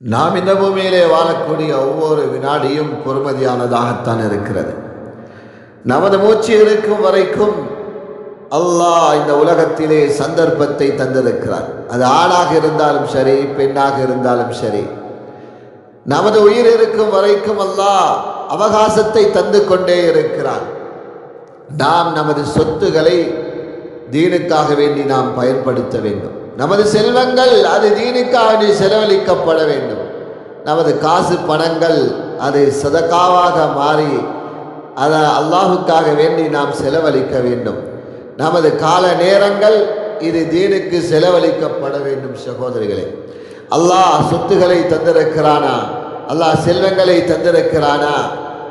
நாம் இந்த பூமியிலே வாழக்கூடிய ஒவ்வொரு வினாடியும் பொறுமதியானதாகத்தான் இருக்கிறது. நமது மூச்சு இருக்கும் வரைக்கும் அல்லாஹ் இந்த உலகத்திலே சந்தர்ப்பத்தை தந்திருக்கிறார். அது ஆணாக இருந்தாலும் சரி, பெண்ணாக இருந்தாலும் சரி. நமது உயிர் இருக்கும் வரைக்கும் அல்லாஹ் அவகாசத்தை தந்து கொண்டே இருக்கிறார். நாம் நமது சொத்துக்களை தீனுக்காக வேண்டி நாம் பயன்படுத்த வேண்டும். நமது செல்வங்கள் அது தீனுக்காக செலவழிக்கப்பட வேண்டும். நமது காசு பணங்கள் அது சதகாவாக மாறி அதை அல்லாஹுக்காக வேண்டி நாம் செலவழிக்க வேண்டும். நமது கால நேரங்கள் இது தீனுக்கு செலவழிக்கப்பட வேண்டும். சகோதரிகளே, அல்லாஹ் சொத்துக்களை தந்திருக்கிறானா, அல்லாஹ் செல்வங்களை தந்திருக்கிறானா,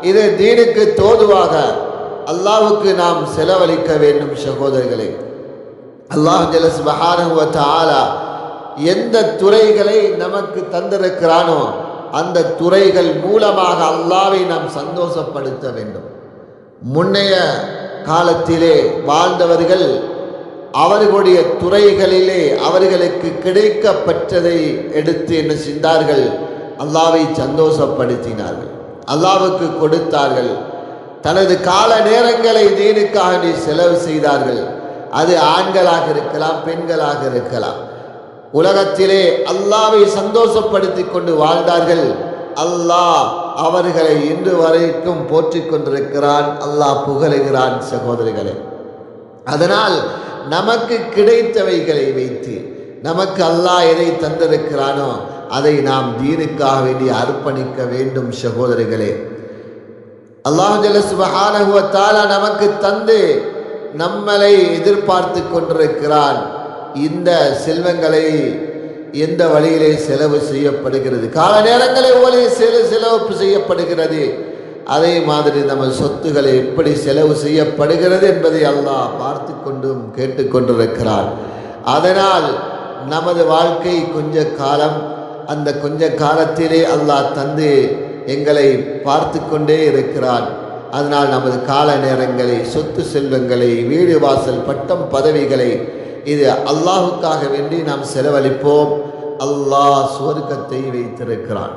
இது தீனுக்கு தோதுவாக அல்லாஹுக்கு நாம் செலவழிக்க வேண்டும். சகோதரிகளே, அல்லாஹ் ஜல்ல சுப்ஹானஹு வ தஆலா எந்த துறைகளை நமக்கு தந்திருக்கிறானோ அந்த துறைகள் மூலமாக அல்லாஹ்வை நாம் சந்தோஷப்படுத்த வேண்டும். முன்னைய காலத்திலே வாழ்ந்தவர்கள் அவர்களுடைய துறைகளிலே அவர்களுக்கு கிடைக்கப்பட்டதை எடுத்து என்ன செய்தார்கள்? அல்லாஹ்வை சந்தோஷப்படுத்தினார்கள், அல்லாஹ்வுக்கு கொடுத்தார்கள். தனது கால நேரங்களை தீனுக்காக செலவு செய்தார்கள். அது ஆண்களாக இருக்கலாம், பெண்களாக இருக்கலாம். உலகத்திலே அல்லாஹ்வை சந்தோஷப்படுத்தி கொண்டு வாழ்ந்தார்கள். அல்லாஹ் அவர்களை இன்று வரைக்கும் போற்றிக் கொண்டிருக்கிறான், அல்லாஹ் புகழுகிறான். சகோதரிகளே, அதனால் நமக்கு கிடைத்தவைகளை வைத்து நமக்கு அல்லாஹ் எதை தந்திருக்கிறானோ அதை நாம் தீனுக்காக வேண்டி அர்ப்பணிக்க வேண்டும். சகோதரிகளே, அல்லாஹ் ஜல்ல சுப்ஹானஹு வ தஆலா நமக்கு தந்து நம்மளை எதிர்பார்த்து கொண்டிருக்கிறான். இந்த செல்வங்களை எந்த வழியிலே செலவு செய்யப்படுகிறது, கால நேரங்களை செலவு செய்யப்படுகிறது, அதே மாதிரி நம்ம சொத்துக்களை எப்படி செலவு செய்யப்படுகிறது என்பதை அல்லாஹ் பார்த்து கொண்டும் கேட்டுக்கொண்டிருக்கிறான். அதனால் நமது வாழ்க்கை கொஞ்ச காலம், அந்த கொஞ்ச காலத்திலே அல்லாஹ் தந்து எங்களை பார்த்து கொண்டே இருக்கிறான். அதனால் நமது கால நேரங்களை, சொத்து செல்வங்களை, வீடு வாசல், பட்டம் பதவிகளை இது அல்லாஹுக்காக வேண்டி நாம் செலவழிப்போம். அல்லாஹ் சுவர்க்கத்தை வைத்திருக்கிறான்.